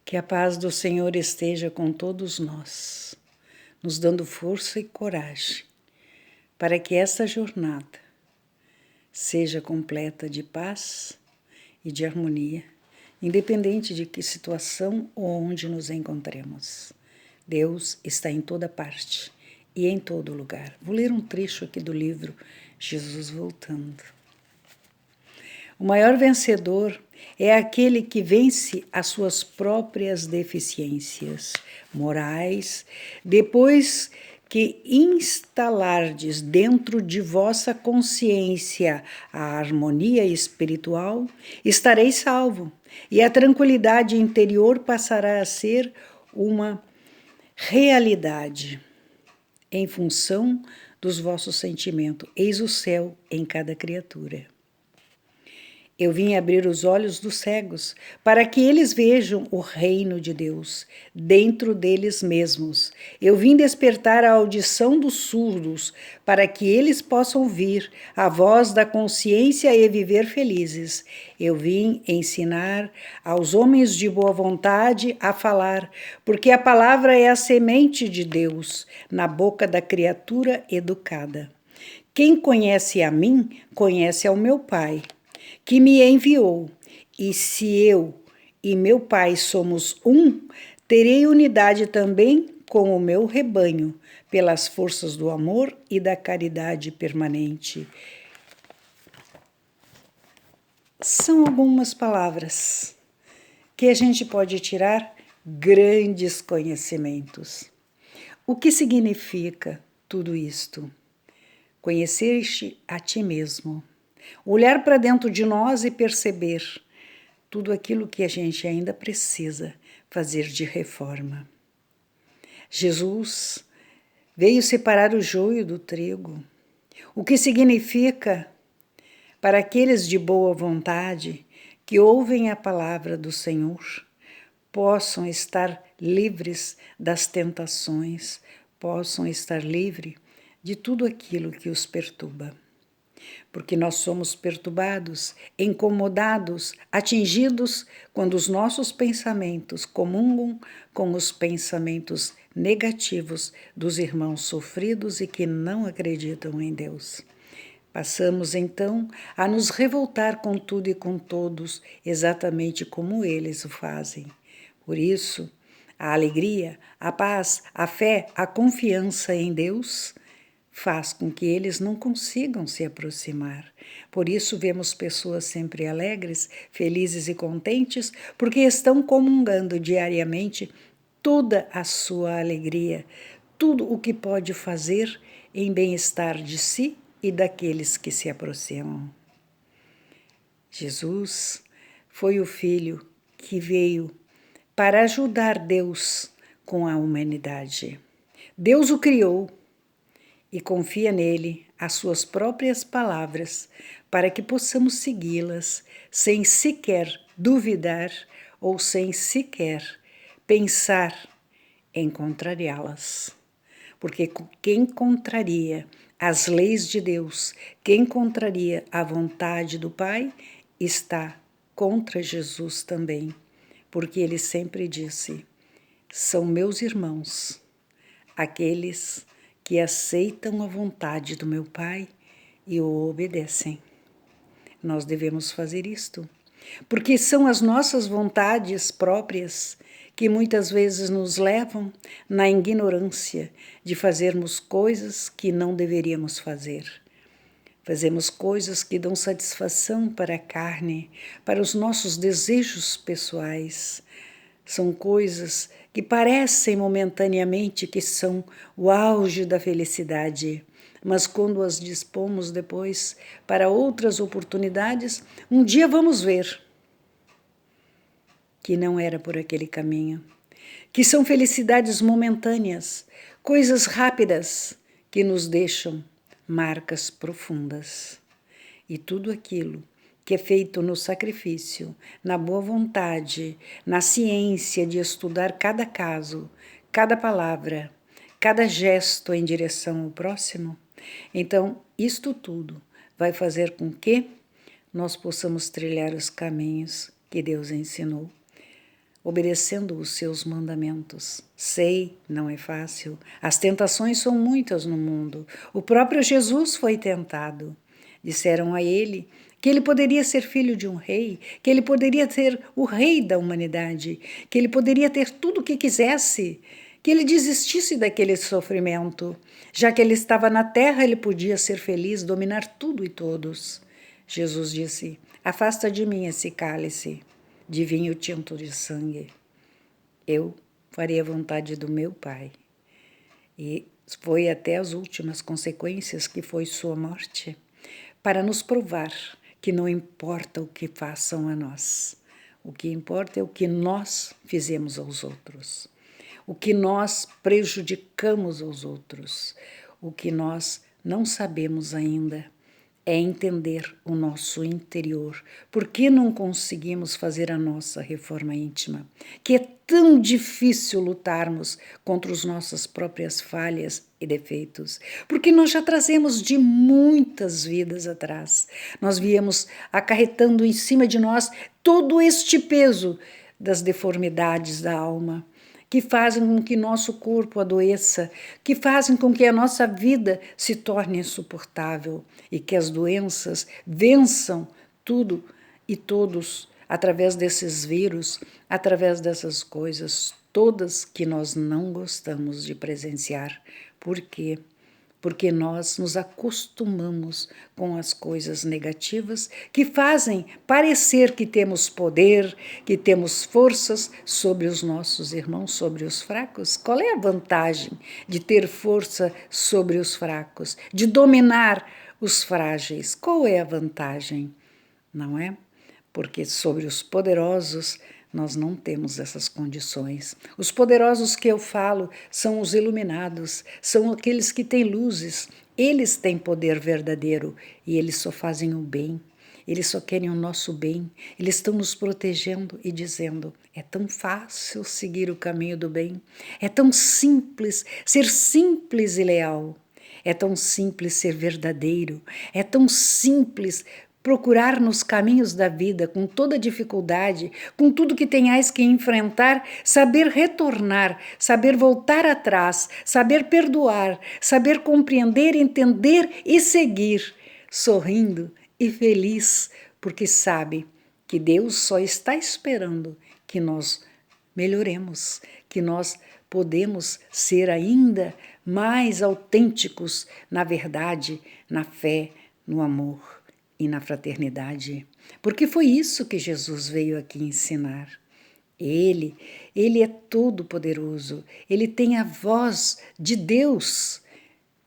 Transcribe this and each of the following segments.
Que a paz do Senhor esteja com todos nós, nos dando força e coragem para que essa jornada seja completa de paz e de harmonia, independente de que situação ou onde nos encontremos. Deus está em toda parte e em todo lugar. Vou ler um trecho aqui do livro Jesus Voltando. O maior vencedor é aquele que vence as suas próprias deficiências morais, depois que instalardes dentro de vossa consciência a harmonia espiritual, estareis salvo, e a tranquilidade interior passará a ser uma realidade em função dos vossos sentimentos. Eis o céu em cada criatura. Eu vim abrir os olhos dos cegos, para que eles vejam o reino de Deus dentro deles mesmos. Eu vim despertar a audição dos surdos, para que eles possam ouvir a voz da consciência e viver felizes. Eu vim ensinar aos homens de boa vontade a falar, porque a palavra é a semente de Deus na boca da criatura educada. Quem conhece a mim, conhece ao meu Pai, que me enviou, e se eu e meu Pai somos um, terei unidade também com o meu rebanho, pelas forças do amor e da caridade permanente. São algumas palavras que a gente pode tirar grandes conhecimentos. O que significa tudo isto? Conhecer-te a ti mesmo. Olhar para dentro de nós e perceber tudo aquilo que a gente ainda precisa fazer de reforma. Jesus veio separar o joio do trigo, o que significa para aqueles de boa vontade que ouvem a palavra do Senhor, possam estar livres das tentações, possam estar livres de tudo aquilo que os perturba. Porque nós somos perturbados, incomodados, atingidos quando os nossos pensamentos comungam com os pensamentos negativos dos irmãos sofridos e que não acreditam em Deus. Passamos então a nos revoltar com tudo e com todos, exatamente como eles o fazem. Por isso, a alegria, a paz, a fé, a confiança em Deus faz com que eles não consigam se aproximar. Por isso vemos pessoas sempre alegres, felizes e contentes, porque estão comungando diariamente toda a sua alegria, tudo o que pode fazer em bem-estar de si e daqueles que se aproximam. Jesus foi o Filho que veio para ajudar Deus com a humanidade. Deus o criou e confia nele as suas próprias palavras para que possamos segui-las sem sequer duvidar ou sem sequer pensar em contrariá-las. Porque quem contraria as leis de Deus, quem contraria a vontade do Pai, está contra Jesus também, porque ele sempre disse: são meus irmãos, aqueles que aceitam a vontade do meu Pai e o obedecem. Nós devemos fazer isto, porque são as nossas vontades próprias que muitas vezes nos levam na ignorância de fazermos coisas que não deveríamos fazer. Fazemos coisas que dão satisfação para a carne, para os nossos desejos pessoais. São coisas que parecem momentaneamente que são o auge da felicidade, mas quando as dispomos depois para outras oportunidades, um dia vamos ver que não era por aquele caminho, que são felicidades momentâneas, coisas rápidas que nos deixam marcas profundas. E tudo aquilo que é feito no sacrifício, na boa vontade, na ciência de estudar cada caso, cada palavra, cada gesto em direção ao próximo, então isto tudo vai fazer com que nós possamos trilhar os caminhos que Deus ensinou. obedecendo os seus mandamentos. Sei, não é fácil. As tentações são muitas no mundo. O próprio Jesus foi tentado. Disseram a ele que ele poderia ser filho de um rei, que ele poderia ser o rei da humanidade, que ele poderia ter tudo o que quisesse, que ele desistisse daquele sofrimento. Já que ele estava na terra, ele podia ser feliz, dominar tudo e todos. Jesus disse: afasta de mim esse cálice de vinho tinto de sangue. Eu farei a vontade do meu Pai. E foi até as últimas consequências, que foi sua morte, para nos provar que não importa o que façam a nós. O que importa é o que nós fizemos aos outros, o que nós prejudicamos aos outros, o que nós não sabemos ainda é entender o nosso interior. Por que não conseguimos fazer a nossa reforma íntima? Que é tão difícil lutarmos contra as nossas próprias falhas e defeitos. Porque nós já trazemos de muitas vidas atrás. Nós viemos acarretando em cima de nós todo este peso das deformidades da alma, que fazem com que nosso corpo adoeça, que fazem com que a nossa vida se torne insuportável e que as doenças vençam tudo e todos através desses vírus, através dessas coisas todas que nós não gostamos de presenciar. Por quê? Porque nós nos acostumamos com as coisas negativas que fazem parecer que temos poder, que temos forças sobre os nossos irmãos, sobre os fracos. Qual é a vantagem de ter força sobre os fracos, de dominar os frágeis? Qual é a vantagem? Não é? Porque sobre os poderosos nós não temos essas condições. Os poderosos que eu falo são os iluminados, são aqueles que têm luzes. Eles têm poder verdadeiro e eles só fazem o bem. Eles só querem o nosso bem. Eles estão nos protegendo e dizendo: é tão fácil seguir o caminho do bem. É tão simples ser simples e leal. É tão simples ser verdadeiro. É tão simples procurar nos caminhos da vida, com toda dificuldade, com tudo que tenhais que enfrentar, saber retornar, saber voltar atrás, saber perdoar, saber compreender, entender e seguir, sorrindo e feliz, porque sabe que Deus só está esperando que nós melhoremos, que nós podemos ser ainda mais autênticos na verdade, na fé, no amor e na fraternidade, porque foi isso que Jesus veio aqui ensinar. Ele é todo poderoso, ele tem a voz de Deus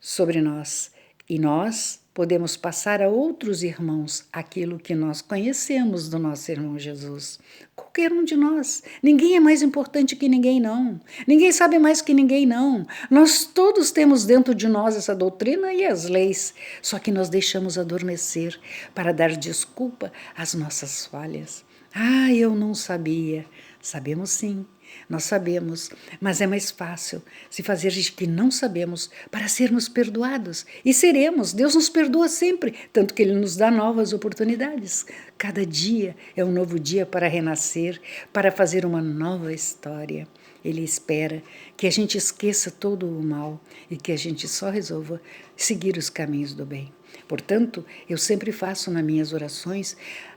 sobre nós e nós podemos passar a outros irmãos aquilo que nós conhecemos do nosso irmão Jesus. Qualquer um de nós. Ninguém é mais importante que ninguém, não. Ninguém sabe mais que ninguém, não. Nós todos temos dentro de nós essa doutrina e as leis, só que nós deixamos adormecer para dar desculpa às nossas falhas. Ah, eu não sabia. Sabemos sim. Nós sabemos, mas é mais fácil se fazer de que não sabemos para sermos perdoados. E seremos, Deus nos perdoa sempre, tanto que Ele nos dá novas oportunidades. Cada dia é um novo dia para renascer, para fazer uma nova história. Ele espera que a gente esqueça todo o mal e que a gente só resolva seguir os caminhos do bem. Portanto, eu sempre faço nas minhas orações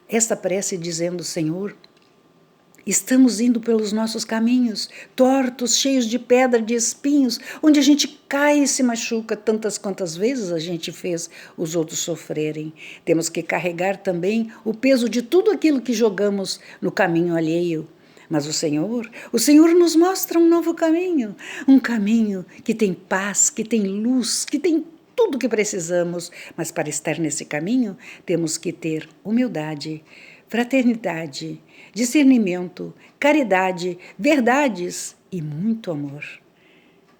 esta prece dizendo: Senhor, estamos indo pelos nossos caminhos, tortos, cheios de pedra, de espinhos, onde a gente cai e se machuca tantas quantas vezes a gente fez os outros sofrerem. Temos que carregar também o peso de tudo aquilo que jogamos no caminho alheio. Mas o Senhor nos mostra um novo caminho, um caminho que tem paz, que tem luz, que tem tudo o que precisamos. Mas para estar nesse caminho, temos que ter humildade, fraternidade, discernimento, caridade, verdades e muito amor.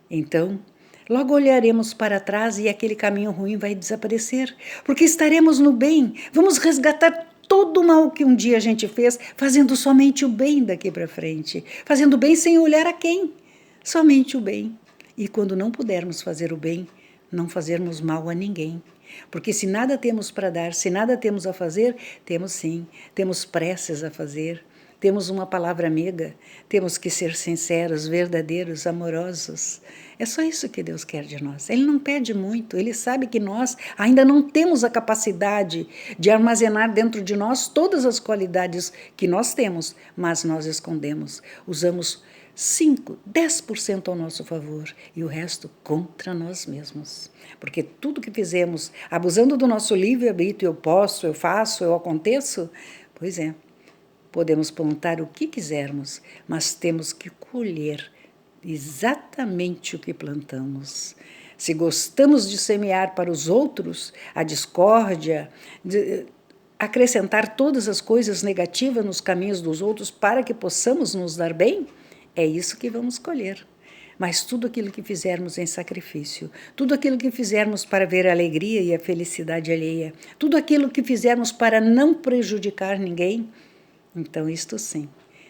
Então, logo olharemos para trás e aquele caminho ruim vai desaparecer, porque estaremos no bem, vamos resgatar todo o mal que um dia a gente fez, fazendo somente o bem daqui para frente, fazendo bem sem olhar a quem, somente o bem. E quando não pudermos fazer o bem, não fazermos mal a ninguém. Porque se nada temos para dar, se nada temos a fazer, temos sim, temos preces a fazer, temos uma palavra amiga, temos que ser sinceros, verdadeiros, amorosos. É só isso que Deus quer de nós. Ele não pede muito, Ele sabe que nós ainda não temos a capacidade de armazenar dentro de nós todas as qualidades que nós temos, mas nós escondemos, usamos 5, 10% ao nosso favor e o resto contra nós mesmos. Porque tudo que fizemos, abusando do nosso livre-arbítrio, eu posso, eu faço, eu aconteço, pois é, podemos plantar o que quisermos, mas temos que colher exatamente o que plantamos. Se gostamos de semear para os outros a discórdia, acrescentar todas as coisas negativas nos caminhos dos outros para que possamos nos dar bem, é isso que vamos colher. Mas tudo aquilo que fizermos em sacrifício, tudo aquilo que fizermos para ver a alegria e a felicidade alheia, tudo aquilo que fizermos para não prejudicar ninguém, então isto sim,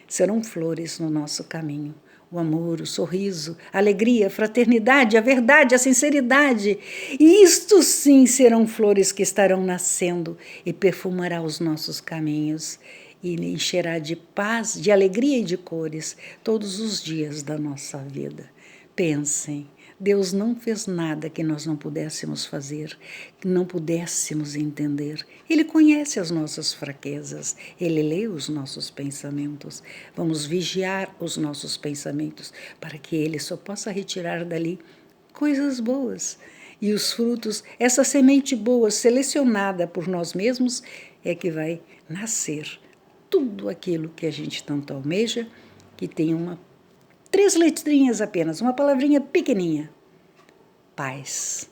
serão flores no nosso caminho. O amor, o sorriso, a alegria, a fraternidade, a verdade, a sinceridade. E isto sim serão flores que estarão nascendo e perfumará os nossos caminhos e encherá de paz, de alegria e de cores todos os dias da nossa vida. Pensem, Deus não fez nada que nós não pudéssemos fazer, que não pudéssemos entender. Ele conhece as nossas fraquezas, Ele lê os nossos pensamentos. Vamos vigiar os nossos pensamentos para que Ele só possa retirar dali coisas boas. E os frutos, essa semente boa selecionada por nós mesmos, é que vai nascer tudo aquilo que a gente tanto almeja, que tem 3 letrinhas apenas, uma palavrinha pequeninha. Paz.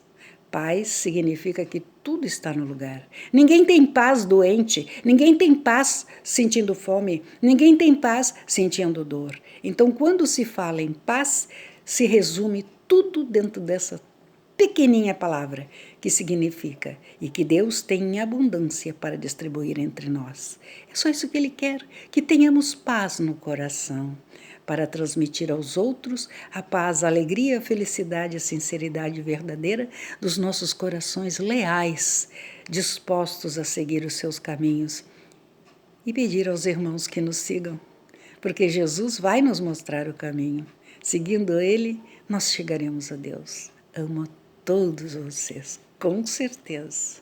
Paz significa que tudo está no lugar. Ninguém tem paz doente, ninguém tem paz sentindo fome, ninguém tem paz sentindo dor. Então, quando se fala em paz, se resume tudo dentro dessa pequeninha palavra, que significa e que Deus tem em abundância para distribuir entre nós. É só isso que Ele quer, que tenhamos paz no coração, para transmitir aos outros a paz, a alegria, a felicidade, a sinceridade verdadeira dos nossos corações leais, dispostos a seguir os seus caminhos e pedir aos irmãos que nos sigam, porque Jesus vai nos mostrar o caminho. Seguindo Ele, nós chegaremos a Deus. Amo a todos vocês, com certeza.